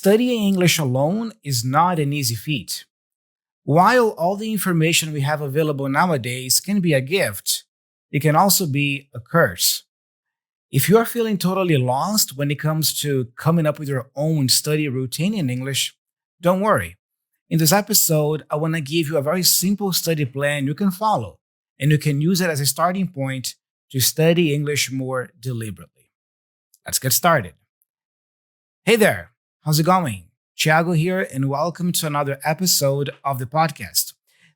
Studying English alone is not an easy feat. While all the information we have available nowadays can be a gift, it can also be a curse. If you are feeling totally lost when it comes to coming up with your own study routine in English, don't worry. In this episode, I want to give you a very simple study plan you can follow, and you can use it as a starting point to study English more deliberately. Let's get started. Hey there, how's it going? Thiago here, and welcome to another episode of the podcast.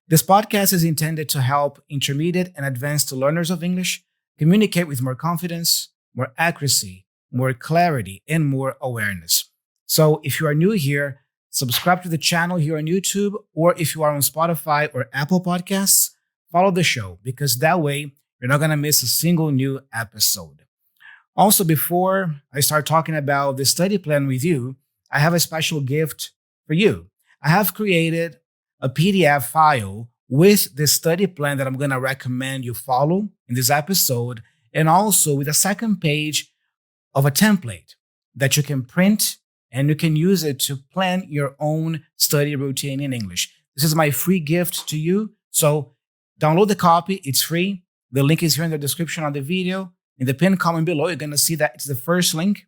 This podcast is intended to help intermediate and advanced learners of English communicate with more confidence, more accuracy, more clarity, and more awareness. So if you are new here, subscribe to the channel here on YouTube, or if you are on Spotify or Apple Podcasts, follow the show because that way you're not going to miss a single new episode. Also, before I start talking about the study plan with you, I have a special gift for you. I have created a PDF file with the study plan that I'm going to recommend you follow in this episode, and also with a second page of a template that you can print and you can use it to plan your own study routine in English. This is my free gift to you. So download the copy. It's free. The link is here in the description of the video. In the pinned comment below, you're going to see that it's the first link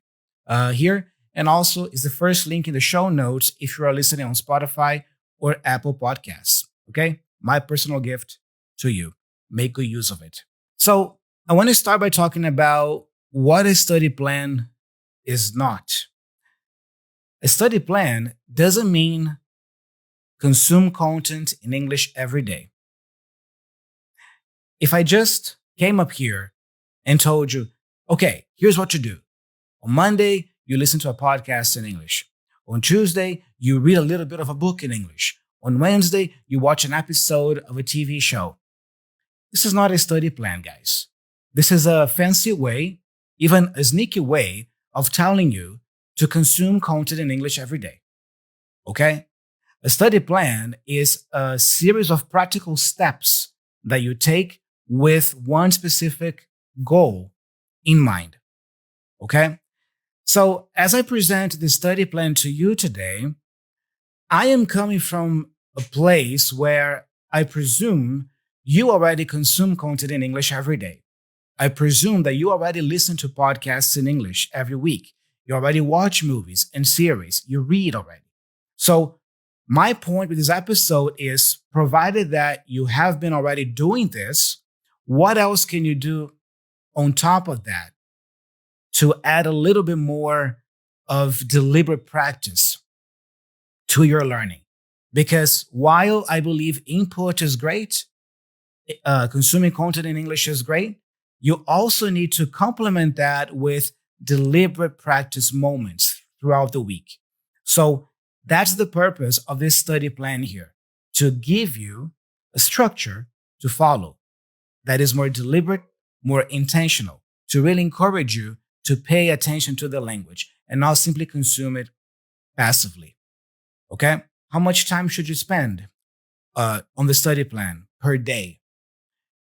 here. And also it's the first link in the show notes if you are listening on Spotify or Apple Podcasts. Okay? My personal gift to you. Make good use of it. So I want to start by talking about what a study plan is not. A study plan doesn't mean consume content in English every day. If I just came up here and told you, okay, here's what you do. On Monday, you listen to a podcast in English. On Tuesday, you read a little bit of a book in English. On Wednesday, you watch an episode of a TV show. This is not a study plan, guys. This is a fancy way, even a sneaky way of telling you to consume content in English every day. Okay? A study plan is a series of practical steps that you take with one specific goal in mind. Okay? So as I present the study plan to you today, I am coming from a place where I presume you already consume content in English every day. I presume that you already listen to podcasts in English every week. You already watch movies and series. You read already. So my point with this episode is, provided that you have been already doing this, what else can you do on top of that to add a little bit more of deliberate practice to your learning? Because while I believe input is great, consuming content in English is great, you also need to complement that with deliberate practice moments throughout the week. So that's the purpose of this study plan here, to give you a structure to follow that is more deliberate, more intentional, to really encourage you to pay attention to the language and not simply consume it passively. Okay? How much time should you spend on the study plan per day?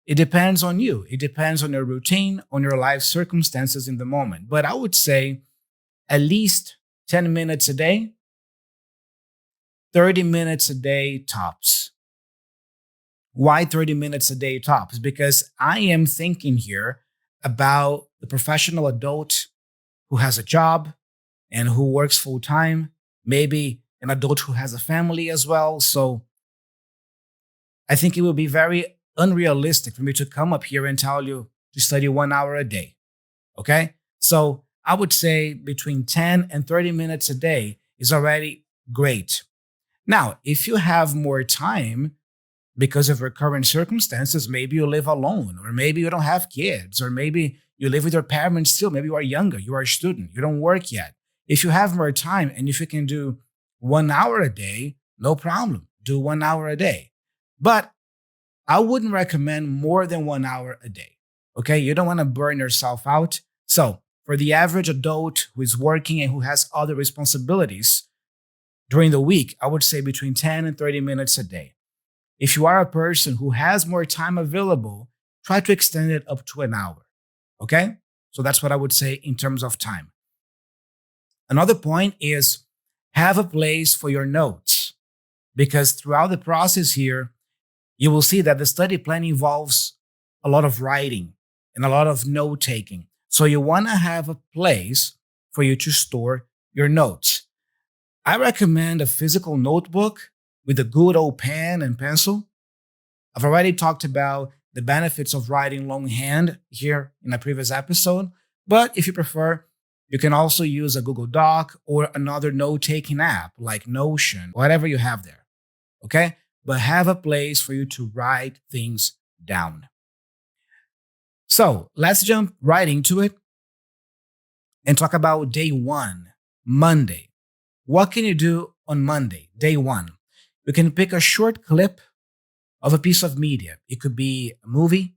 It depends on you. It depends on your routine, on your life circumstances in the moment. But I would say at least 10 minutes a day, 30 minutes a day tops. Why 30 minutes a day tops? Because I am thinking here about the professional adult who has a job and who works full time, maybe an adult who has a family as well. So I think it will be very unrealistic for me to come up here and tell you to study 1 hour a day. Okay? So I would say between 10 and 30 minutes a day is already great. Now, if you have more time because of your current circumstances, maybe you live alone, or maybe you don't have kids, or maybe you live with your parents still, maybe you are younger, you are a student, you don't work yet. If you have more time and if you can do 1 hour a day, no problem. Do 1 hour a day. But I wouldn't recommend more than 1 hour a day. Okay? You don't want to burn yourself out. So for the average adult who is working and who has other responsibilities during the week, I would say between 10 and 30 minutes a day. If you are a person who has more time available, try to extend it up to an hour. Okay? So that's what I would say in terms of time. Another point is Have a place for your notes, because throughout the process here, you will see that the study plan involves a lot of writing and a lot of note taking. So you want to have a place for you to store your notes. I recommend a physical notebook with a good old pen and pencil. I've already talked about the benefits of writing longhand here in a previous episode, but if you prefer, you can also use a Google Doc or another note-taking app like Notion, whatever you have there, okay? But have a place for you to write things down. So let's jump right into it and talk about day one, Monday. What can you do on Monday, day one? You can pick a short clip of a piece of media. It could be a movie,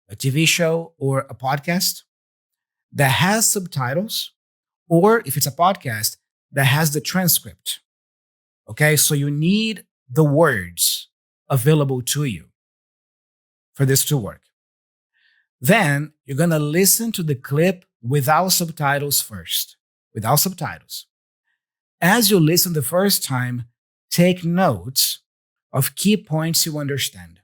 a TV show, or a podcast that has subtitles, or if it's a podcast, that has the transcript. Okay, so you need the words available to you for this to work. Then you're going to listen to the clip without subtitles first, without subtitles. As you listen the first time, take notes of key points you understand.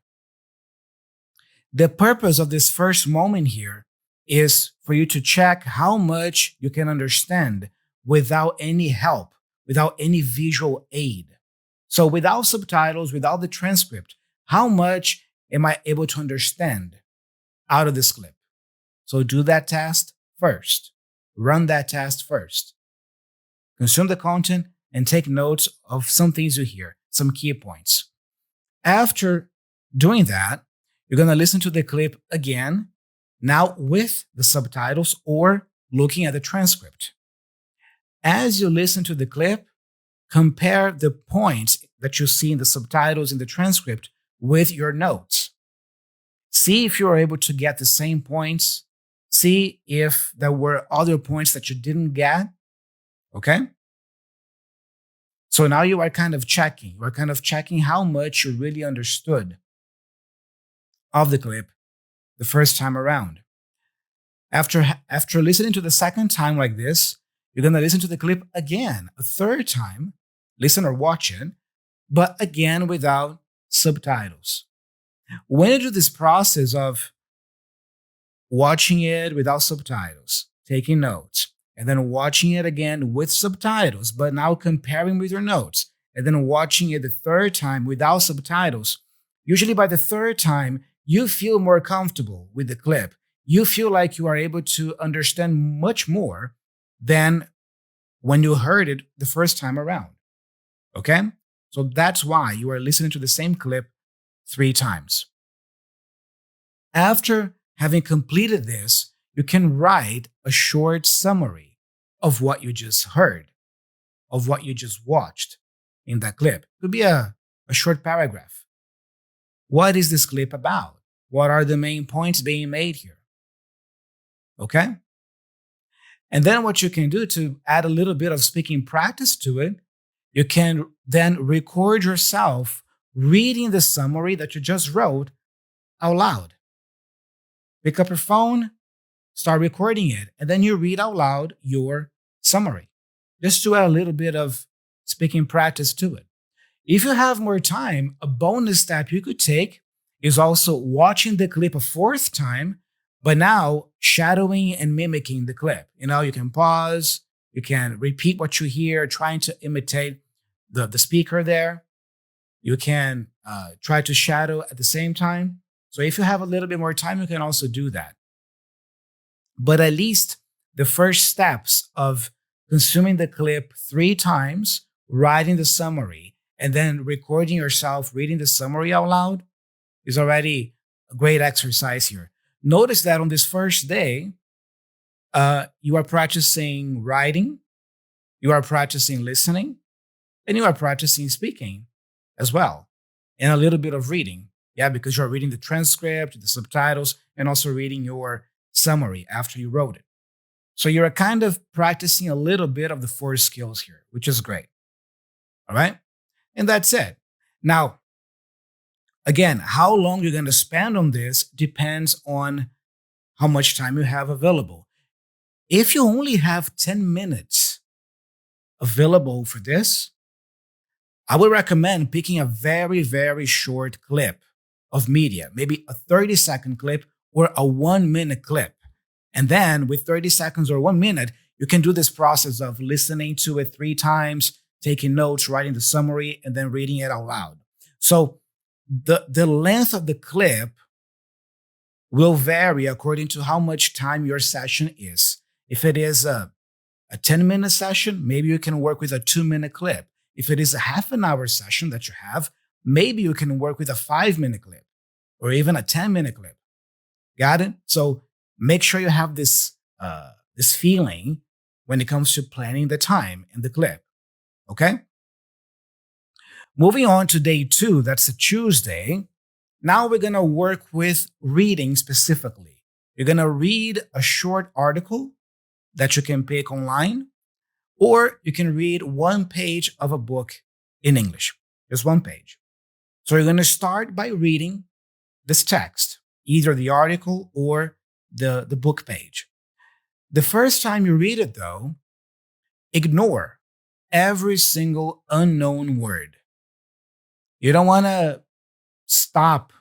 The purpose of this first moment here is for you to check how much you can understand without any help, without any visual aid. So without subtitles, without the transcript, how much am I able to understand out of this clip? So do that test first. Run that test first. Consume the content and take notes of some things you hear, some key points. After doing that, you're going to listen to the clip again, now with the subtitles or looking at the transcript. As you listen to the clip, compare the points that you see in the subtitles in the transcript with your notes. See if you are able to get the same points. See if there were other points that you didn't get. Okay? So now you are kind of checking. You are kind of checking how much you really understood of the clip the first time around. After listening to the second time like this, you're going to listen to the clip again, a third time, listen or watch it, but again without subtitles. When you do this process of watching it without subtitles, taking notes, and then watching it again with subtitles, but now comparing with your notes, and then watching it the third time without subtitles, usually by the third time, you feel more comfortable with the clip. You feel like you are able to understand much more than when you heard it the first time around. Okay? So that's why you are listening to the same clip 3 times. After having completed this, you can write a short summary of what you just heard, of what you just watched in that clip. It could be a short paragraph. What is this clip about? What are the main points being made here? Okay? And then what you can do to add a little bit of speaking practice to it, you can then record yourself reading the summary that you just wrote out loud. Pick up your phone, start recording it, and then you read out loud your summary, just to add a little bit of speaking practice to it. If you have more time, a bonus step you could take is also watching the clip a 4th time, but now shadowing and mimicking the clip. You can pause, you can repeat what you hear, trying to imitate the speaker there. You can try to shadow at the same time. So if you have a little bit more time, you can also do that. But at least the first steps of consuming the clip 3 times, writing the summary, and then recording yourself reading the summary out loud is already a great exercise here. Notice that on this first day, you are practicing writing, you are practicing listening, and you are practicing speaking as well, and a little bit of reading. Yeah, because you're reading the transcript, the subtitles, and also reading your summary after you wrote it. So you're kind of practicing a little bit of the 4 skills here, which is great. All right? And that's it. Now, again, how long you're going to spend on this depends on how much time you have available. If you only have 10 minutes available for this, I would recommend picking a very, very short clip of media, maybe a 30-second clip or a 1-minute clip. And then with 30 seconds or 1 minute, you can do this process of listening to it 3 times, taking notes, writing the summary, and then reading it out loud. So the length of the clip will vary according to how much time your session is. If it is a 10-minute session, maybe you can work with a 2-minute clip. If it is a half an hour session that you have, maybe you can work with a 5-minute clip or even a 10-minute clip. Got it? So make sure you have this feeling when it comes to planning the time and the clip. Okay? Moving on to day 2, that's a Tuesday. Now we're going to work with reading specifically. You're going to read a short article that you can pick online, or you can read 1 page of a book in English, just 1 page. So you're going to start by reading this text, either the article or the book page. The first time you read it, though, ignore every single unknown word. You don't want to stop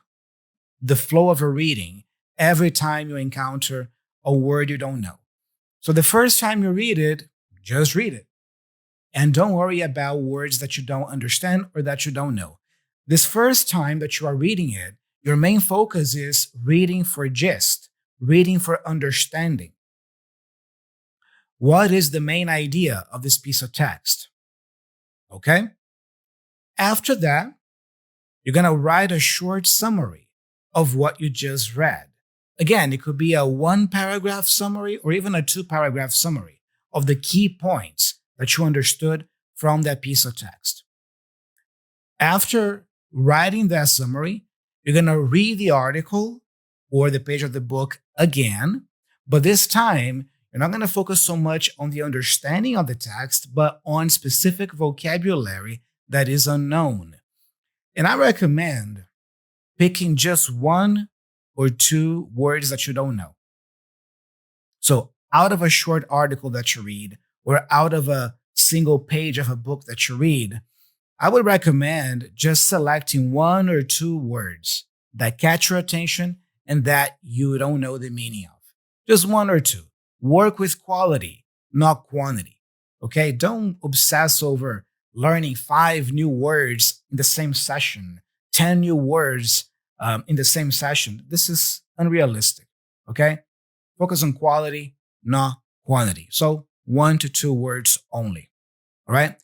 the flow of a reading every time you encounter a word you don't know. So the first time you read it, just read it. And don't worry about words that you don't understand or that you don't know. This first time that you are reading it, your main focus is reading for gist, reading for understanding. What is the main idea of this piece of text? Okay? After that, you're going to write a short summary of what you just read. Again, it could be a 1-paragraph summary or even a 2-paragraph summary of the key points that you understood from that piece of text. After writing that summary, you're going to read the article or the page of the book again, but this time, you're not going to focus so much on the understanding of the text, but on specific vocabulary that is unknown. And I recommend picking just 1 or 2 words that you don't know. So out of a short article that you read, or out of a single page of a book that you read, I would recommend just selecting 1 or 2 words that catch your attention and that you don't know the meaning of. Just 1 or 2. Work with quality, not quantity. Okay? Don't obsess over learning 5 new words in the same session, 10 new words in the same session. This is unrealistic. Okay? Focus on quality, not quantity. So 1 to 2 words only. All right?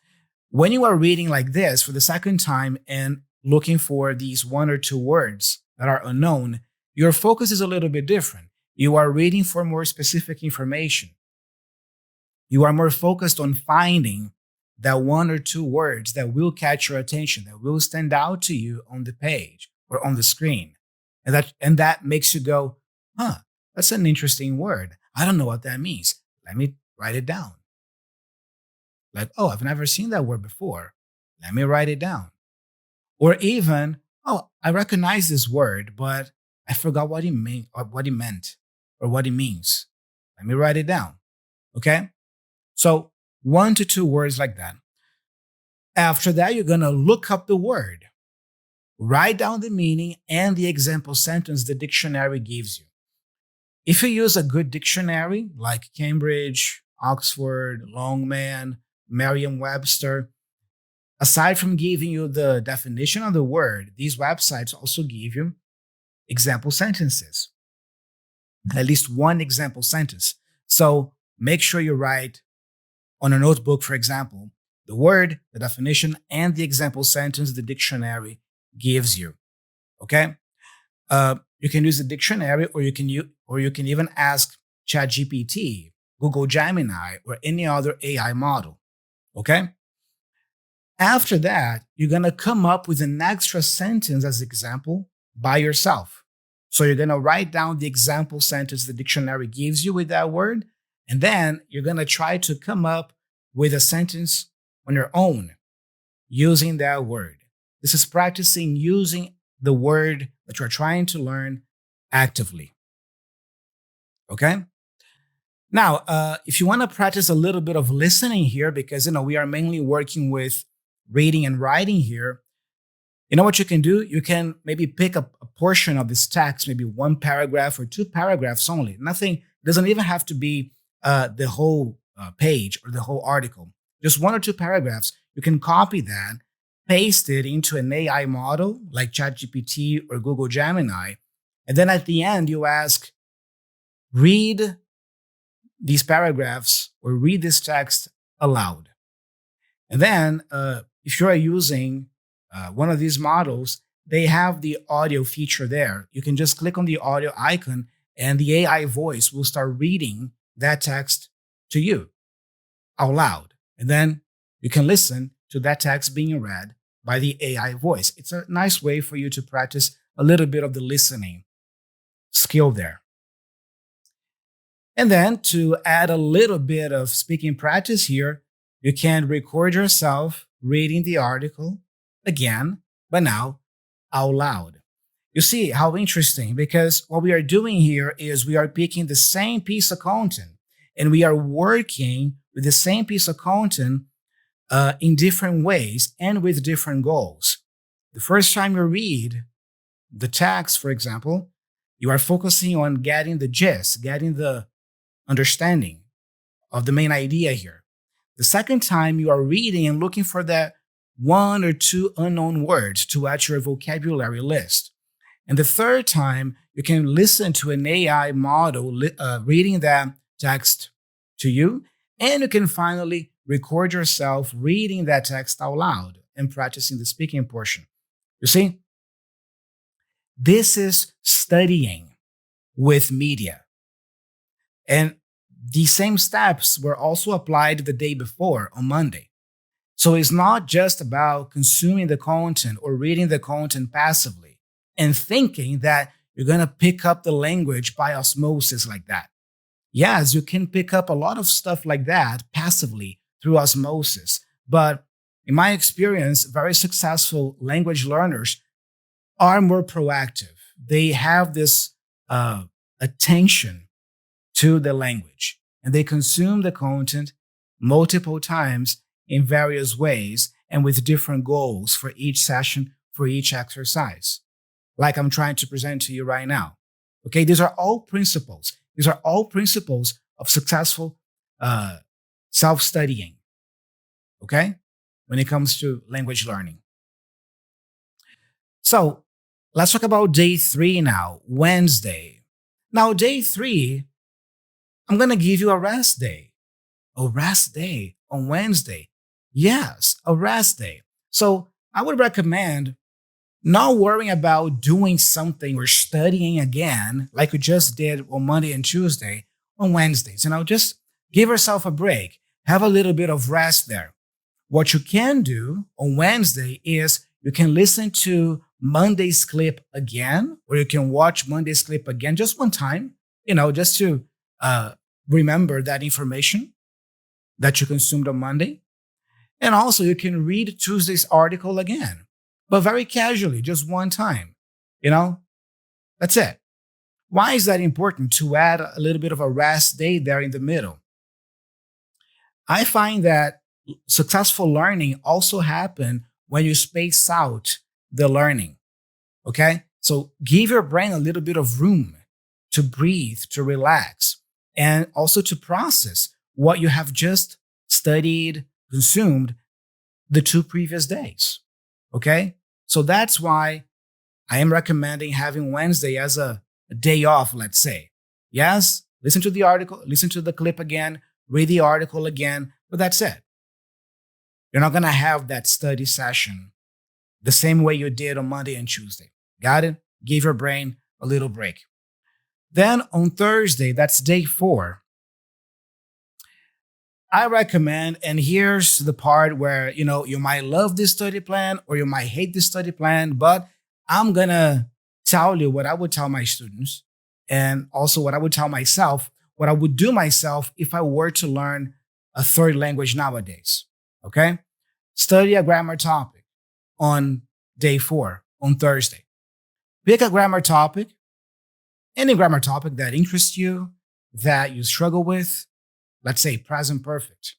When you are reading like this for the second time and looking for these 1 or 2 words that are unknown, your focus is a little bit different. You are reading for more specific information. You are more focused on finding that 1 or 2 words that will catch your attention, that will stand out to you on the page or on the screen. And that makes you go, that's an interesting word. I don't know what that means. Let me write it down. Like, I've never seen that word before. Let me write it down. Or even, I recognize this word, but I forgot what it meant or what it means. Let me write it down. Okay? So 1 to 2 words like that. After that, you're going to look up the word. Write down the meaning and the example sentence the dictionary gives you. If you use a good dictionary like Cambridge, Oxford, Longman, Merriam-Webster, aside from giving you the definition of the word, these websites also give you example sentences, at least 1 example sentence. So make sure you write on a notebook, for example, the word, the definition, and the example sentence the dictionary gives you. Okay? You can use the dictionary, or you can even ask ChatGPT, Google Gemini, or any other AI model. Okay? After that, you're going to come up with an extra sentence as example by yourself. So you're going to write down the example sentence the dictionary gives you with that word, and then you're going to try to come up with a sentence on your own using that word. This is practicing using the word that you're trying to learn actively. Okay? Now, if you want to practice a little bit of listening here, because we are mainly working with reading and writing here, you know what you can do? You can maybe pick up a portion of this text, maybe one paragraph or two paragraphs only. Nothing doesn't even have to be the whole page or the whole article. Just one or two paragraphs. You can copy that, paste it into an AI model like ChatGPT or Google Gemini, and then at the end you ask, read these paragraphs or read this text aloud. And then if you're using one of these models, they have the audio feature there. You can just click on the audio icon and the AI voice will start reading that text to you out loud. And then you can listen to that text being read by the AI voice. It's a nice way for you to practice a little bit of the listening skill there. And then to add a little bit of speaking practice here, you can record yourself reading the article again, but now out loud. You see how interesting, because what we are doing here is we are picking the same piece of content and we are working with the same piece of content in different ways and with different goals. The first time you read the text, for example, you are focusing on getting the gist, getting the understanding of the main idea here. The second time you are reading and looking for that one or two unknown words to add to your vocabulary list. And the third time, you can listen to an AI model reading that text to you, and you can finally record yourself reading that text out loud and practicing the speaking portion. You see, this is studying with media. And these same steps were also applied the day before on Monday. So it's not just about consuming the content or reading the content passively and thinking that you're going to pick up the language by osmosis like that. Yes, you can pick up a lot of stuff like that passively through osmosis. But in my experience, very successful language learners are more proactive. They have this attention to the language and they consume the content multiple times in various ways and with different goals for each session, for each exercise, like I'm trying to present to you right now. Okay, these are all principles. These are all principles of successful self-studying, okay, when it comes to language learning. So let's talk about day 3 now, Wednesday. Now, day 3, I'm going to give you a rest day. A rest day on Wednesday. Yes, a rest day. So I would recommend not worrying about doing something or studying again like you just did on Monday and Tuesday on Wednesdays. Just give yourself a break. Have a little bit of rest there. What you can do on Wednesday is you can listen to Monday's clip again, or you can watch Monday's clip again just one time, just to remember that information that you consumed on Monday. And also you can read Tuesday's article again, but very casually, just one time. That's it. Why is that important to add a little bit of a rest day there in the middle? I find that successful learning also happens when you space out the learning. Okay? So give your brain a little bit of room to breathe, to relax, and also to process what you have just studied, consumed the 2 previous days. Okay? So that's why I am recommending having Wednesday as a day off, let's say. Yes, listen to the article, listen to the clip again, read the article again, but that's it. You're not going to have that study session the same way you did on Monday and Tuesday. Got it? Give your brain a little break. Then on Thursday, that's day 4. I recommend, and here's the part where, you might love this study plan or you might hate this study plan, but I'm going to tell you what I would tell my students and also what I would tell myself, what I would do myself if I were to learn a third language nowadays. Okay? Study a grammar topic on day 4, on Thursday. Pick a grammar topic, any grammar topic that interests you, that you struggle with, let's say present perfect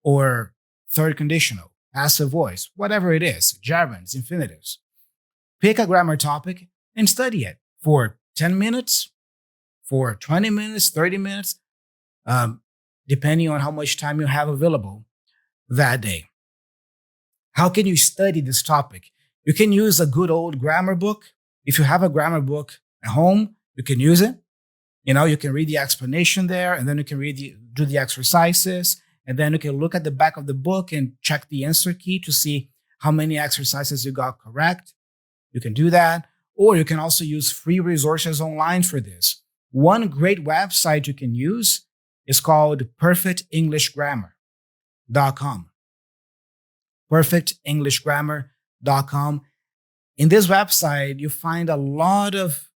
or third conditional, passive voice, whatever it is, gerunds, infinitives, pick a grammar topic and study it for 10 minutes, for 20 minutes, 30 minutes, depending on how much time you have available that day. How can you study this topic? You can use a good old grammar book. If you have a grammar book at home, you can use it. You can read the explanation there, and then you can do the exercises, and then you can look at the back of the book and check the answer key to see how many exercises you got correct. You can do that. Or you can also use free resources online for this. One great website you can use is called perfectenglishgrammar.com. perfectenglishgrammar.com. In this website, you find a lot of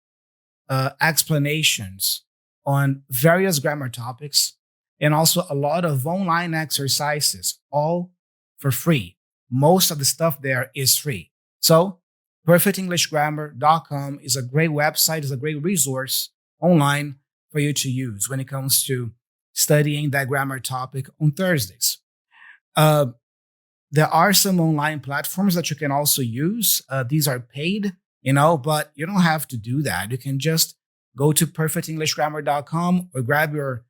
explanations on various grammar topics and also a lot of online exercises, all for free. Most of the stuff there is free. So perfectenglishgrammar.com is a great website, is a great resource online for you to use when it comes to studying that grammar topic on Thursdays. There are some online platforms that you can also use. These are paid, but you don't have to do that. You can just go to perfectenglishgrammar.com or grab your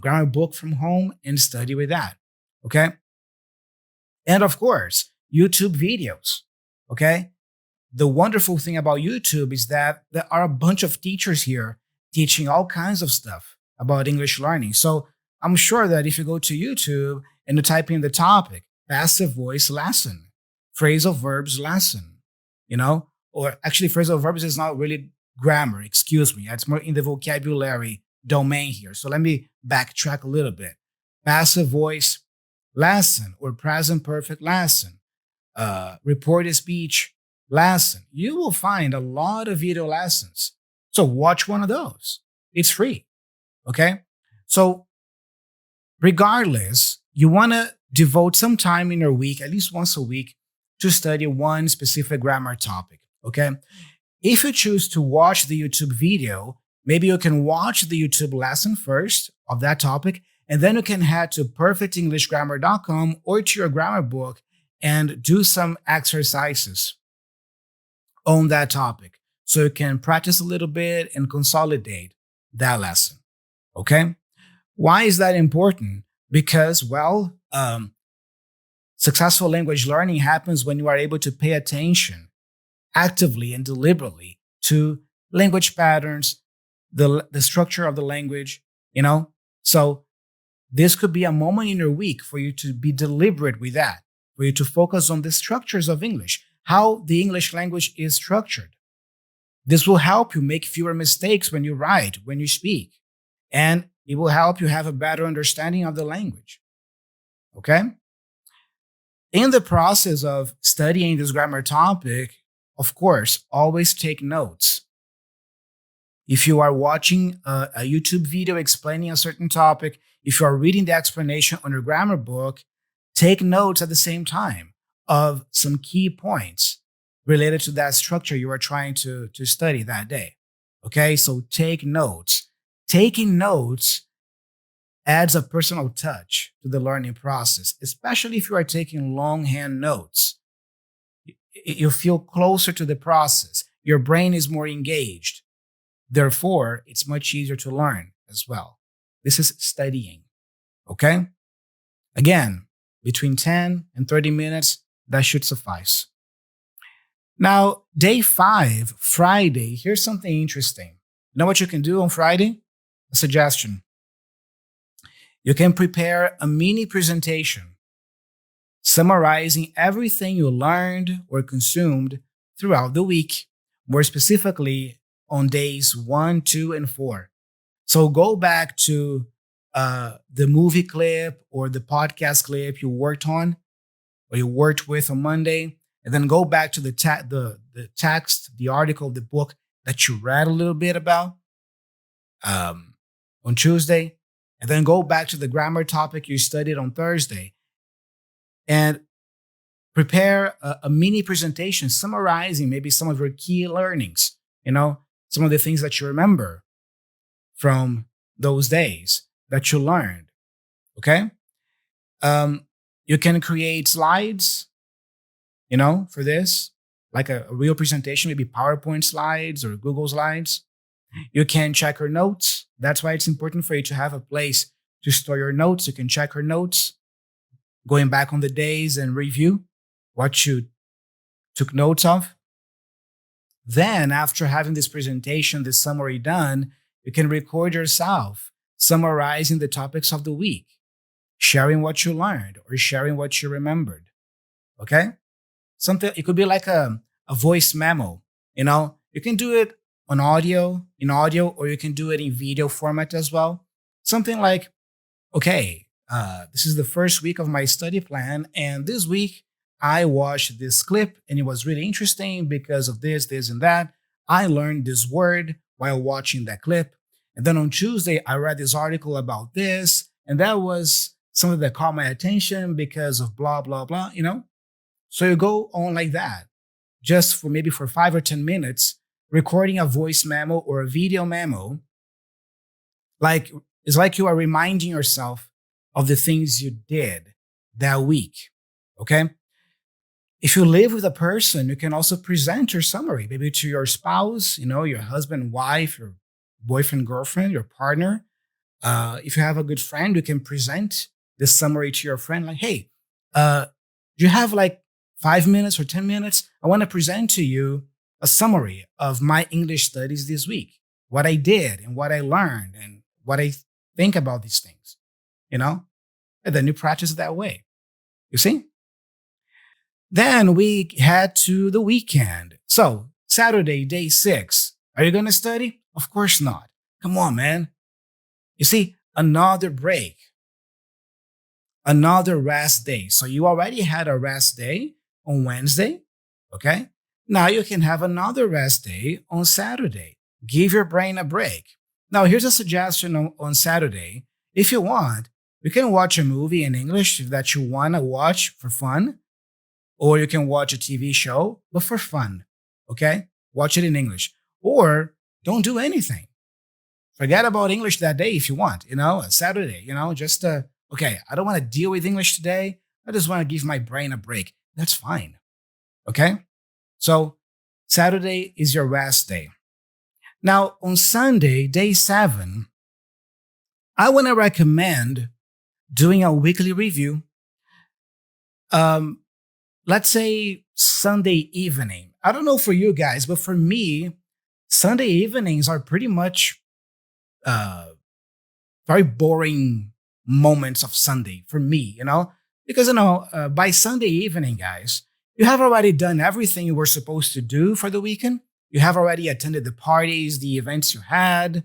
grammar book from home and study with that. Okay. And of course, YouTube videos. Okay. The wonderful thing about YouTube is that there are a bunch of teachers here teaching all kinds of stuff about English learning. So I'm sure that if you go to YouTube and you type in the topic, passive voice lesson, phrasal verbs lesson, or actually phrasal verbs is not really grammar, excuse me. It's more in the vocabulary domain here. So let me backtrack a little bit. Passive voice lesson or present perfect lesson, reported speech lesson. You will find a lot of video lessons. So watch one of those. It's free. Okay. So regardless, you want to devote some time in your week, at least once a week, to study one specific grammar topic. Okay. If you choose to watch the YouTube video, maybe you can watch the YouTube lesson first of that topic, and then you can head to perfectenglishgrammar.com or to your grammar book and do some exercises on that topic so you can practice a little bit and consolidate that lesson. Okay. Why is that important? Because, successful language learning happens when you are able to pay attention actively and deliberately to language patterns, the structure of the language, So this could be a moment in your week for you to be deliberate with that, for you to focus on the structures of English, how the English language is structured. This will help you make fewer mistakes when you write, when you speak, and it will help you have a better understanding of the language. Okay? In the process of studying this grammar topic, of course, always take notes. If you are watching a YouTube video explaining a certain topic, if you are reading the explanation on your grammar book, take notes at the same time of some key points related to that structure you are trying to study that day. Okay, so take notes. Taking notes adds a personal touch to the learning process, especially if you are taking longhand notes. You feel closer to the process. Your brain is more engaged. Therefore, it's much easier to learn as well. This is studying. Okay? Again, between 10 and 30 minutes, that should suffice. Now, day 5, Friday, here's something interesting. You know what you can do on Friday? A suggestion. You can prepare a mini presentation summarizing everything you learned or consumed throughout the week, more specifically on days 1, 2, and 4. So go back to the movie clip or the podcast clip you worked on or you worked with on Monday, and then go back to the text, the article, the book that you read a little bit about on Tuesday, and then go back to the grammar topic you studied on Thursday and prepare a mini presentation summarizing maybe some of your key learnings, some of the things that you remember from those days that you learned. Okay. You can create slides, for this, like a real presentation, maybe PowerPoint slides or Google Slides. You can check her notes. That's why it's important for you to have a place to store your notes. You can check her notes, going back on the days and review what you took notes of. Then, after having this presentation, this summary done, you can record yourself summarizing the topics of the week, sharing what you learned or sharing what you remembered. Okay? It could be like a voice memo. You can do it in audio, or you can do it in video format as well. Something like, okay, this is the first week of my study plan, and this week I watched this clip and it was really interesting because of this, this, and that. I learned this word while watching that clip. And then on Tuesday, I read this article about this, and that was something that caught my attention because of blah, blah, blah, So you go on like that, just for maybe for 5 or 10 minutes, recording a voice memo or a video memo. It's like you are reminding yourself of the things you did that week. Okay? If you live with a person, you can also present your summary, maybe to your spouse, your husband, wife, your boyfriend, girlfriend, your partner. If you have a good friend, you can present this summary to your friend, like, hey, do you have like 5 minutes or 10 minutes? I want to present to you a summary of my English studies this week, what I did and what I learned and what I think about these things, and then you practice that way. You see? Then we head to the weekend. So Saturday, day 6. Are you going to study? Of course not. Come on, man. You see, another break, another rest day. So you already had a rest day on Wednesday. Okay. Now you can have another rest day on Saturday. Give your brain a break. Now, here's a suggestion on Saturday. If you want, you can watch a movie in English that you want to watch for fun. Or you can watch a TV show, but for fun, okay? Watch it in English. Or don't do anything. Forget about English that day if you want, a Saturday, just, okay, I don't want to deal with English today. I just want to give my brain a break. That's fine, okay? So Saturday is your rest day. Now, on Sunday, day 7, I want to recommend doing a weekly review. Let's say Sunday evening. I don't know for you guys, but for me, Sunday evenings are pretty much very boring moments of Sunday for me, because, by Sunday evening, guys, you have already done everything you were supposed to do for the weekend. You have already attended the parties, the events you had.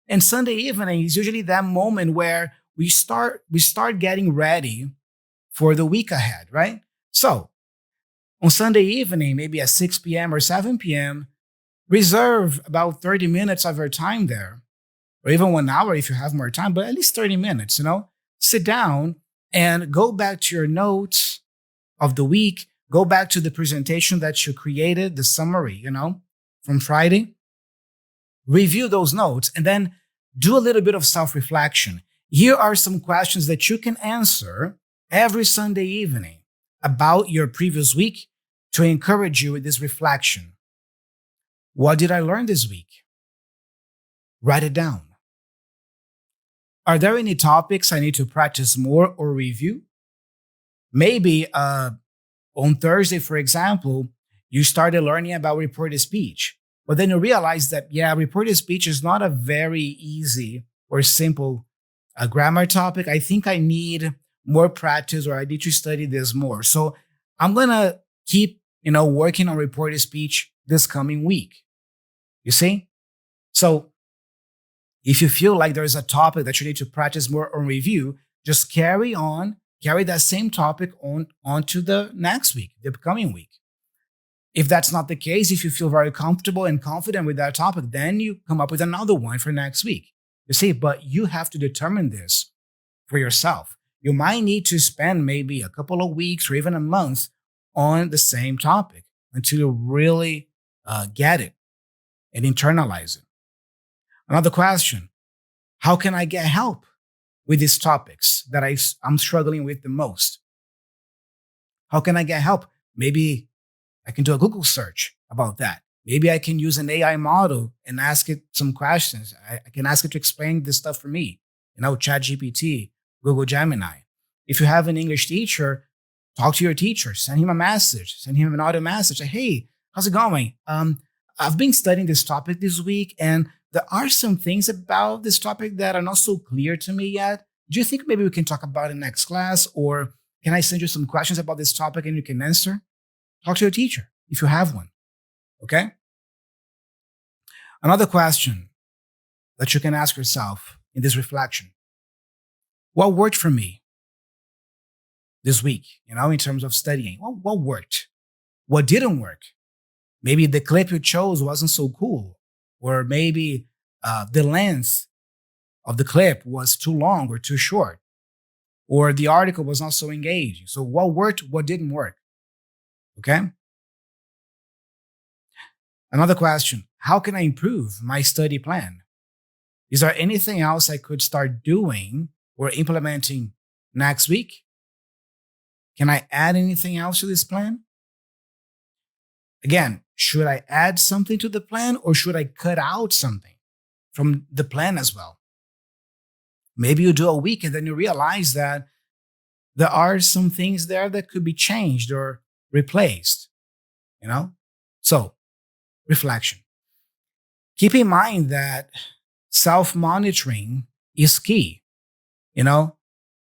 And Sunday evening is usually that moment where we start getting ready for the week ahead, right? So, on Sunday evening, maybe at 6 p.m. or 7 p.m., reserve about 30 minutes of your time there, or even 1 hour if you have more time, but at least 30 minutes, Sit down and go back to your notes of the week, go back to the presentation that you created, the summary, from Friday. Review those notes and then do a little bit of self-reflection. Here are some questions that you can answer every Sunday evening about your previous week to encourage you with this reflection. What did I learn this week? Write it down. Are there any topics I need to practice more or review? Maybe on Thursday, for example, you started learning about reported speech, but then you realize that, reported speech is not a very easy or simple grammar topic. I think I need more practice, or I need to study this more. So I'm going to keep, working on reported speech this coming week. You see? So if you feel like there's a topic that you need to practice more or review, just carry that same topic onto the next week, the coming week. If that's not the case, if you feel very comfortable and confident with that topic, then you come up with another one for next week. You see, but you have to determine this for yourself. You might need to spend maybe a couple of weeks or even a month on the same topic until you really get it and internalize it. Another question. How can I get help with these topics that I'm struggling with the most? How can I get help? Maybe I can do a Google search about that. Maybe I can use an AI model and ask it some questions. I can ask it to explain this stuff for me. ChatGPT, Google Gemini. If you have an English teacher, talk to your teacher. Send him a message. Send him an audio message. Say, hey, how's it going? I've been studying this topic this week, and there are some things about this topic that are not so clear to me yet. Do you think maybe we can talk about it next class? Or can I send you some questions about this topic and you can answer? Talk to your teacher if you have one. Okay? Another question that you can ask yourself in this reflection. What worked for me this week, in terms of studying? What worked? What didn't work? Maybe the clip you chose wasn't so cool. Or maybe the length of the clip was too long or too short. Or the article was not so engaging. So what worked, what didn't work? Okay? Another question, how can I improve my study plan? Is there anything else I could start doing or implementing next week? Can I add anything else to this plan? Again, should I add something to the plan or should I cut out something from the plan as well? Maybe you do a week and then you realize that there are some things there that could be changed or replaced, So, reflection. Keep in mind that self-monitoring is key.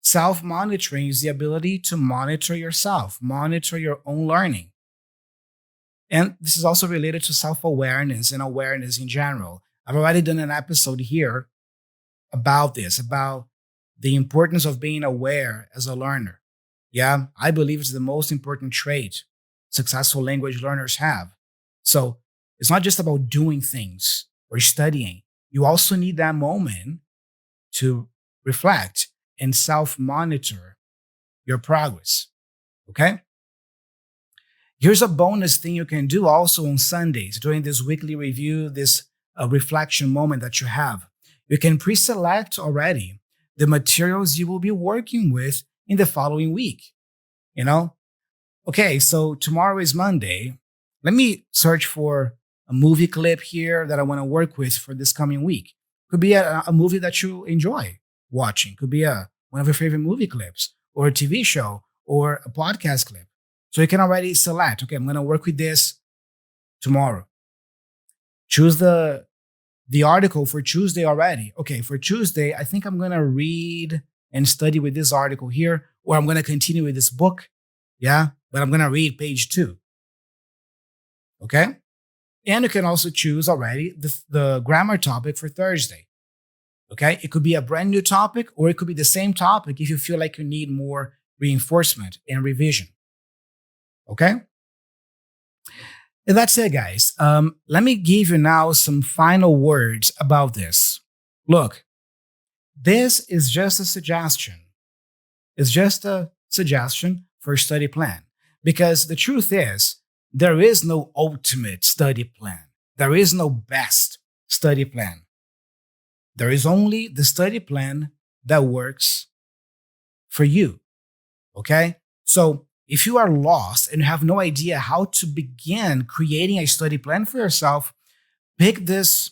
Self-monitoring is the ability to monitor yourself, monitor your own learning. And this is also related to self-awareness and awareness in general. I've already done an episode here about this, about the importance of being aware as a learner. Yeah, I believe it's the most important trait successful language learners have. So it's not just about doing things or studying. You also need that moment to reflect and self-monitor your progress. Okay? Here's a bonus thing you can do also on Sundays during this weekly review, this reflection moment that you have. You can pre-select already the materials you will be working with in the following week. Okay, so tomorrow is Monday. Let me search for a movie clip here that I want to work with for this coming week. Could be a movie that you enjoy watching. Could be one of your favorite movie clips or a TV show or a podcast clip. So you can already select, okay, I'm going to work with this tomorrow. Choose the article for Tuesday already. Okay, for Tuesday, I think I'm going to read and study with this article here, or I'm going to continue with this book. Yeah, but I'm going to read page 2. Okay? And you can also choose already the grammar topic for Thursday. Okay? It could be a brand new topic, or it could be the same topic if you feel like you need more reinforcement and revision. Okay? And that's it, guys. Let me give you now some final words about this. Look, this is just a suggestion. It's just a suggestion for a study plan. Because the truth is, there is no ultimate study plan. There is no best study plan. There is only the study plan that works for you. Okay? So if you are lost and have no idea how to begin creating a study plan for yourself, pick this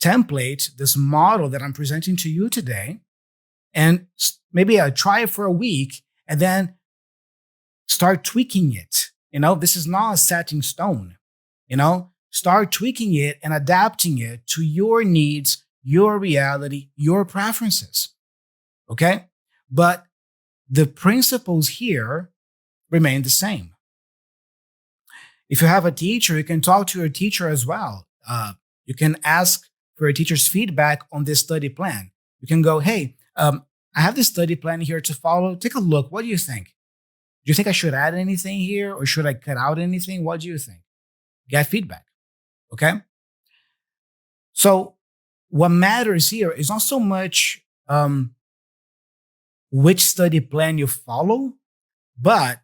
template, this model that I'm presenting to you today, and maybe try it for a week and then start tweaking it. This is not a set in stone. Start tweaking it and adapting it to your needs, your reality, your preferences. Okay? But the principles here remain the same. If you have a teacher, you can talk to your teacher as well. You can ask for your teacher's feedback on this study plan. You can go, hey, I have this study plan here to follow. Take a look. What do you think? Do you think I should add anything here or should I cut out anything? What do you think? Get feedback. Okay? So what matters here is not so much which study plan you follow, but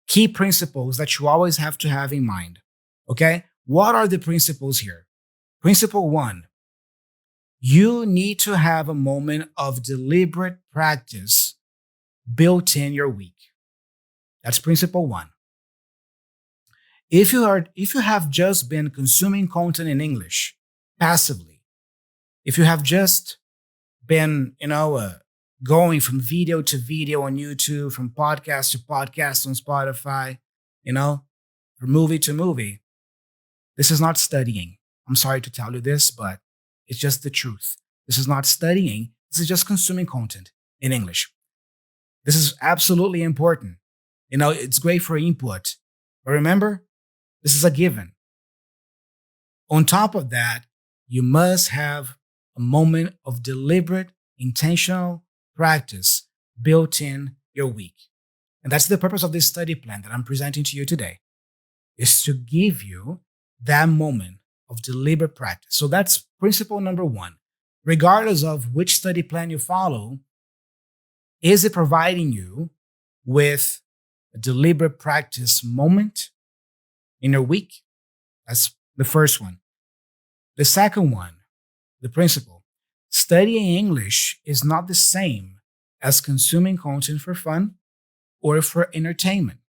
key principles that you always have to have in mind. Okay? What are the principles here? Principle 1, You need to have a moment of deliberate practice built in your week. That's principle one. If you have just been consuming content in English passively, if you have just been, going from video to video on YouTube, from podcast to podcast on Spotify, from movie to movie, this is not studying. I'm sorry to tell you this, but it's just the truth. This is not studying. This is just consuming content in English. This is absolutely important. It's great for input. But remember, this is a given. On top of that, you must have a moment of deliberate, intentional practice built in your week. And that's the purpose of this study plan that I'm presenting to you today, is to give you that moment of deliberate practice. So that's principle number one. Regardless of which study plan you follow, is it providing you with a deliberate practice moment in your week? That's the first one. The second one, the principle, studying English is not the same as consuming content for fun or for entertainment.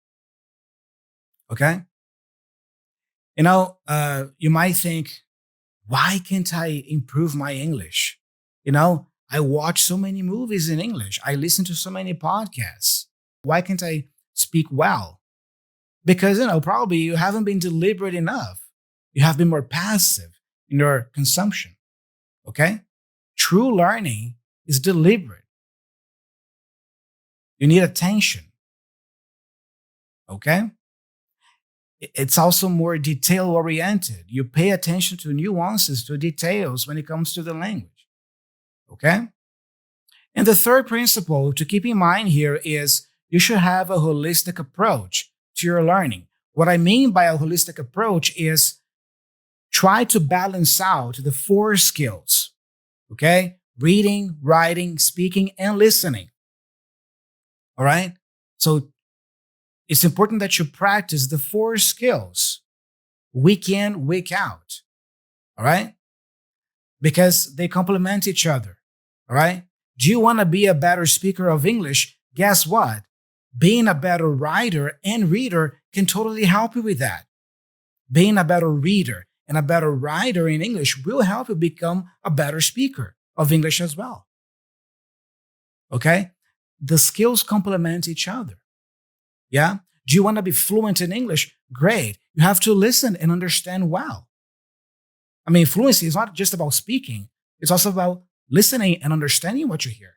Okay? You might think, why can't I improve my English? I watch so many movies in English. I listen to so many podcasts. Why can't I speak well? Because, probably you haven't been deliberate enough. You have been more passive in your consumption. Okay? True learning is deliberate. You need attention. Okay? It's also more detail-oriented. You pay attention to nuances, to details when it comes to the language. Okay? And the third principle to keep in mind here is you should have a holistic approach to your learning. What I mean by a holistic approach is try to balance out the 4 skills. Okay? Reading, writing, speaking, and listening. All right? So it's important that you practice the 4 skills week in, week out. All right? Because they complement each other. All right? Do you want to be a better speaker of English? Guess what? Being a better writer and reader can totally help you with that. Being a better reader and a better writer in English will help you become a better speaker of English as well. Okay? The skills complement each other. Yeah? Do you want to be fluent in English? Great. You have to listen and understand well. Fluency is not just about speaking. It's also about listening and understanding what you hear,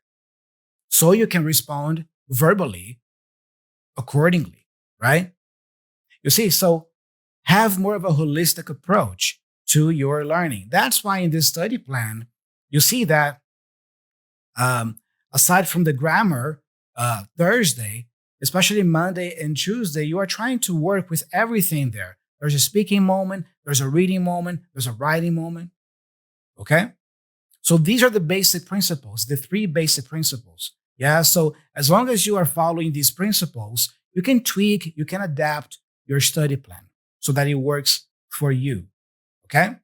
so you can respond verbally accordingly, right? You see, so have more of a holistic approach to your learning. That's why in this study plan, you see that aside from the grammar, Thursday, especially Monday and Tuesday, you are trying to work with everything there. There's a speaking moment, there's a reading moment, there's a writing moment. Okay? So these are the basic principles, the 3 basic principles. Yeah, so as long as you are following these principles, you can tweak, you can adapt your study plan so that it works for you. Okay?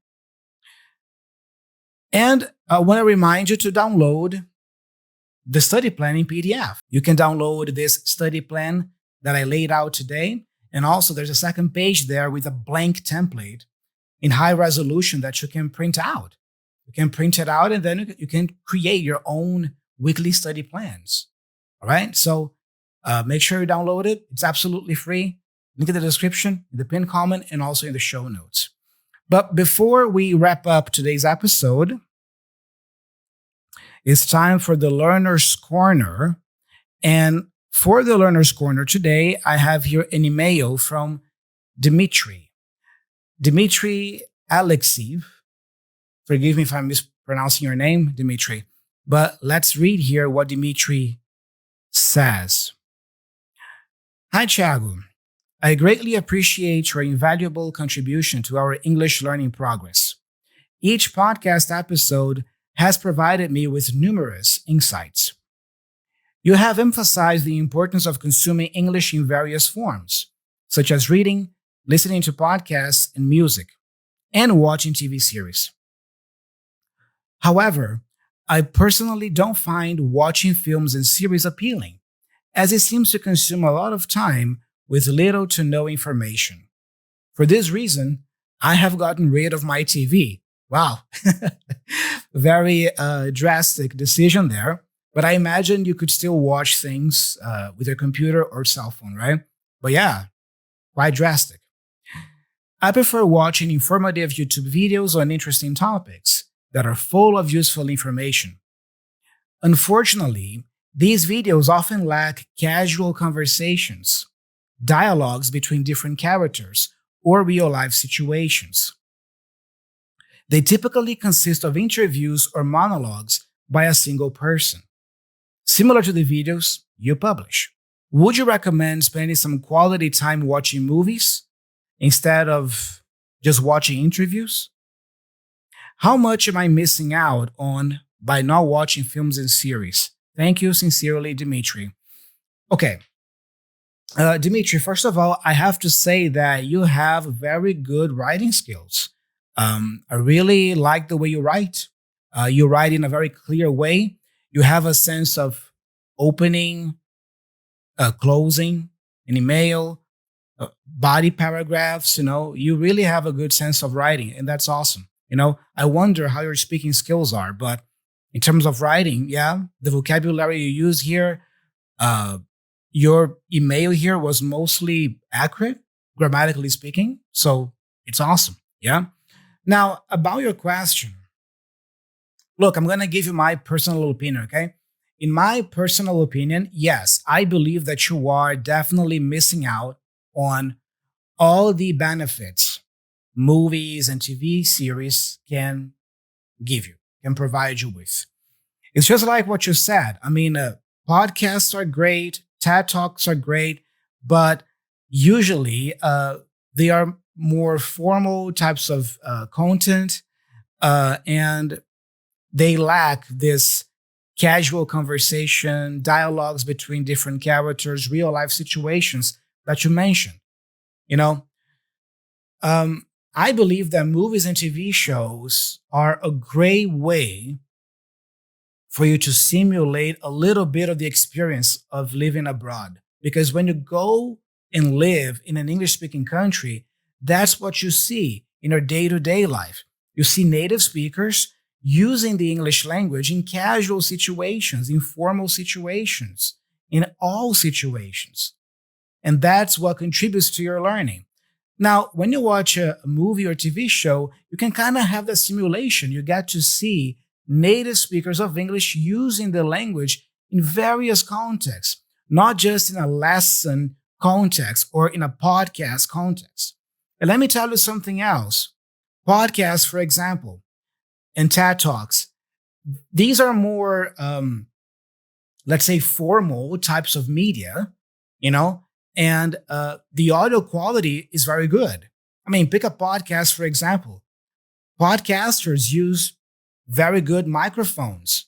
And I want to remind you to download the study plan in PDF. You can download this study plan that I laid out today. And also there's a second page there with a blank template in high resolution that you can print out. You can print it out and then you can create your own weekly study plans. All right. So make sure you download it. It's absolutely free. Link in the description, in the pinned comment, and also in the show notes. But before we wrap up today's episode, it's time for the Learner's Corner. And for the Learner's Corner today, I have here an email from Dmitry. Dmitry Alexeyev. Forgive me if I'm mispronouncing your name, Dmitry. But let's read here what Dmitry says. Hi, Thiago. I greatly appreciate your invaluable contribution to our English learning progress. Each podcast episode has provided me with numerous insights. You have emphasized the importance of consuming English in various forms, such as reading, listening to podcasts and music, and watching TV series. However, I personally don't find watching films and series appealing, as it seems to consume a lot of time with little to no information. For this reason, I have gotten rid of my TV. Wow. Very drastic decision there. But I imagine you could still watch things with your computer or cell phone, right? But yeah, quite drastic. I prefer watching informative YouTube videos on interesting topics that are full of useful information. Unfortunately, these videos often lack casual conversations, dialogues between different characters, or real life situations. They typically consist of interviews or monologues by a single person, similar to the videos you publish. Would you recommend spending some quality time watching movies instead of just watching interviews? How much am I missing out on by not watching films and series? Thank you sincerely, Dimitri. Okay, Dimitri, first of all, I have to say that you have very good writing skills. I really like the way you write. You write in a very clear way. You have a sense of opening, closing an email, body paragraphs. You really have a good sense of writing, and that's awesome. I wonder how your speaking skills are, but in terms of writing, yeah, the vocabulary you use here, your email here was mostly accurate, grammatically speaking. So it's awesome. Yeah. Now, about your question, look, I'm going to give you my personal opinion, okay? In my personal opinion, yes, I believe that you are definitely missing out on all the benefits movies and TV series can give you, can provide you with. It's just like what you said. I mean, podcasts are great, TED Talks are great, but usually they are more formal types of content, and they lack this casual conversation, dialogues between different characters, real life situations that you mentioned. You know, I believe that movies and TV shows are a great way for you to simulate a little bit of the experience of living abroad. Because when you go and live in an English speaking country, that's what you see in your day to day life. You see native speakers using the English language in casual situations, informal situations, in all situations. And that's what contributes to your learning. Now, when you watch a movie or TV show, you can kind of have that simulation. You get to see native speakers of English using the language in various contexts, not just in a lesson context or in a podcast context. And let me tell you something else. Podcasts, for example, and TED Talks, these are more, let's say, formal types of media, and the audio quality is very good. I mean, pick a podcast, for example. Podcasters use very good microphones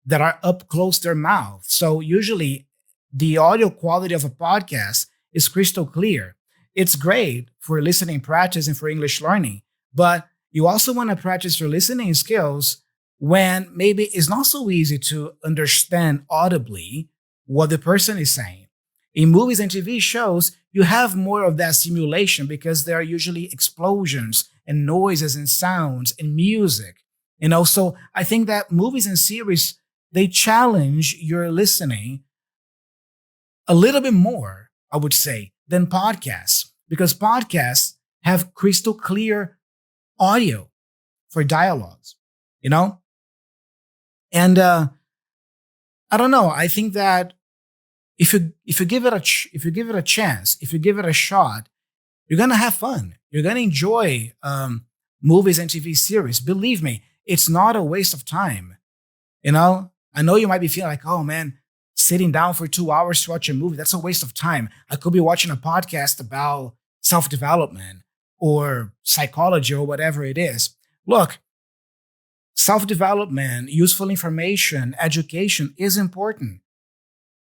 that are up close to their mouth. So usually the audio quality of a podcast is crystal clear. It's great for listening practice and for English learning, but you also want to practice your listening skills when maybe it's not so easy to understand audibly what the person is saying. In movies and TV shows, you have more of that simulation because there are usually explosions and noises and sounds and music. So I think that movies and series, they challenge your listening a little bit more, I would say, than podcasts, because podcasts have crystal clear audio for dialogues, And I don't know. I think that if you give it a chance, if you give it a shot, you're gonna have fun. You're gonna enjoy movies and TV series. Believe me, it's not a waste of time. I know you might be feeling like, oh man, sitting down for 2 hours to watch a movie, that's a waste of time. I could be watching a podcast about self-development or psychology or whatever it is. Look, self-development, useful information, education is important,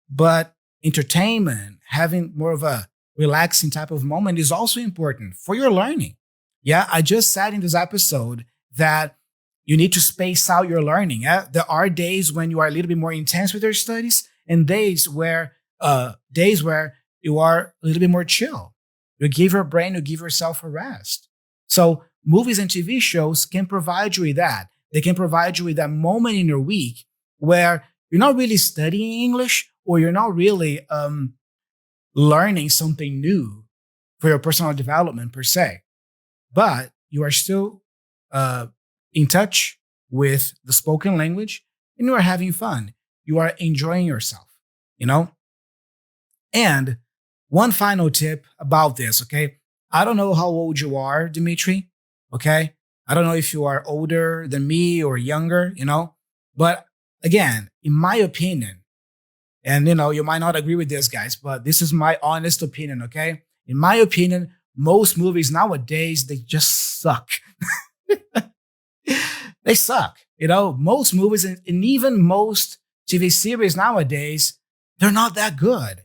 but entertainment, having more of a relaxing type of moment is also important for your learning. Yeah, I just said in this episode that You need to space out your learning. Yeah? There are days when you are a little bit more intense with your studies, and days where you are a little bit more chill. You give your brain, you give yourself a rest. So movies and TV shows can provide you with that. They can provide you with that moment in your week where you're not really studying English, or you're not really learning something new for your personal development per se, but you are still in touch with the spoken language, and you are having fun. You are enjoying yourself, And one final tip about this, okay? I don't know how old you are, Dimitri, okay? I don't know if you are older than me or younger, but again, in my opinion, and you might not agree with this, guys, but this is my honest opinion, okay? In my opinion, most movies nowadays, they just suck. They suck. Most movies and even most TV series nowadays, they're not that good.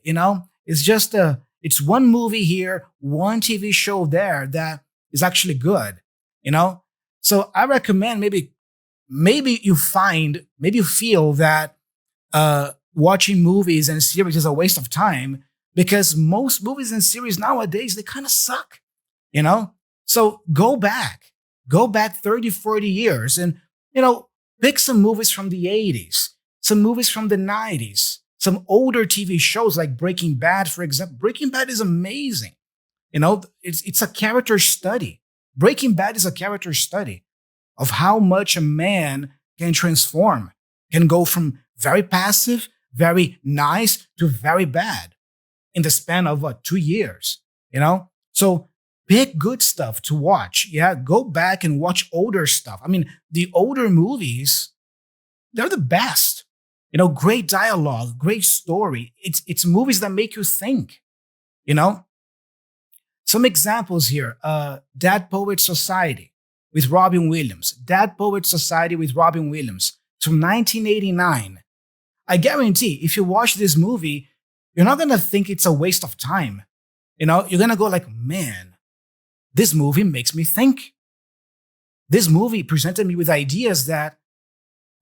It's just it's one movie here, one TV show there that is actually good. So I recommend maybe you feel that watching movies and series is a waste of time, because most movies and series nowadays, they kind of suck. So go back 30, 40 years and, pick some movies from the 80s, some movies from the 90s, some older TV shows like Breaking Bad, for example. Breaking Bad is amazing. It's a character study. Breaking Bad is a character study of how much a man can transform, can go from very passive, very nice to very bad in the span of 2 years, So pick good stuff to watch. Yeah. Go back and watch older stuff. I mean, the older movies, they're the best. Great dialogue, great story. It's movies that make you think, Some examples here. Dead Poets Society with Robin Williams. Dead Poets Society with Robin Williams from 1989. I guarantee if you watch this movie, you're not going to think it's a waste of time. You're going to go like, man, this movie makes me think. This movie presented me with ideas that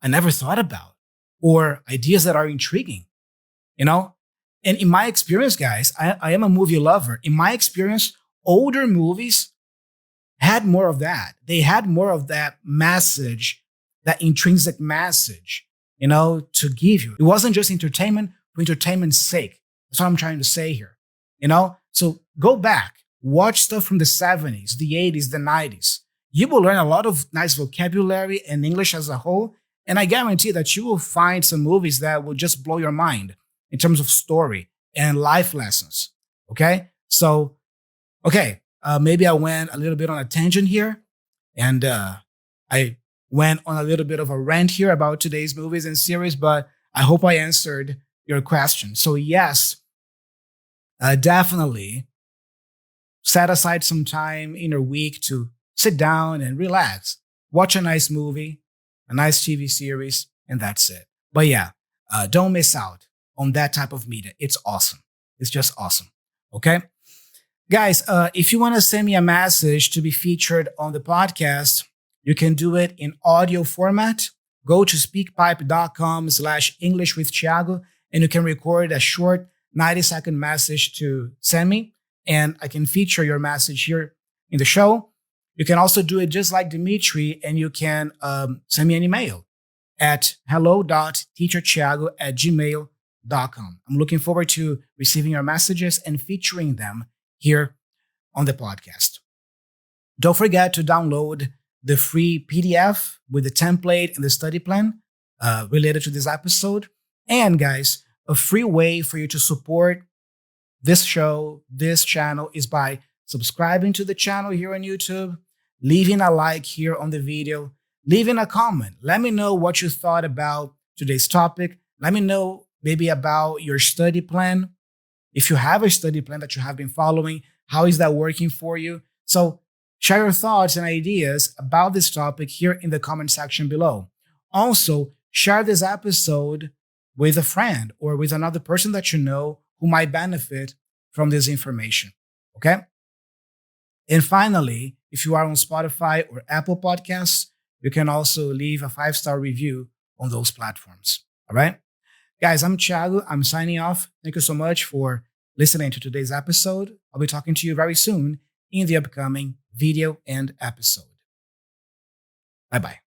I never thought about, or ideas that are intriguing, And in my experience, guys, I am a movie lover. In my experience, older movies had more of that. They had more of that message, that intrinsic message, to give you. It wasn't just entertainment for entertainment's sake. That's what I'm trying to say here, So go back, watch stuff from the 70s, the 80s, the 90s. You will learn a lot of nice vocabulary and English as a whole. And I guarantee that you will find some movies that will just blow your mind in terms of story and life lessons. Okay. So, maybe I went a little bit on a tangent here, and I went on a little bit of a rant here about today's movies and series, but I hope I answered your question. So yes, definitely set aside some time in your week to sit down and relax, watch a nice movie, a nice TV series, and that's it. But yeah, don't miss out on that type of media. It's awesome. It's just awesome. Okay? Guys, if you want to send me a message to be featured on the podcast, you can do it in audio format. Go to speakpipe.com/English with Thiago, and you can record a short 90-second message to send me, and I can feature your message here in the show. You can also do it just like Dimitri, and you can send me an email at hello.teacherthiago@gmail.com. I'm looking forward to receiving your messages and featuring them here on the podcast. Don't forget to download the free PDF with the template and the study plan related to this episode. And guys, a free way for you to support this show, this channel, is by subscribing to the channel here on YouTube, leaving a like here on the video, leaving a comment. Let me know what you thought about today's topic. Let me know maybe about your study plan. If you have a study plan that you have been following, how is that working for you? So share your thoughts and ideas about this topic here in the comment section below. Also, share this episode with a friend or with another person that you know who might benefit from this information. Okay? And finally, if you are on Spotify or Apple Podcasts, You can also leave a 5-star review on those platforms. All right? Guys, I'm Thiago. I'm signing off. Thank you so much for listening to today's episode. I'll be talking to you very soon in the upcoming video and episode. Bye-bye.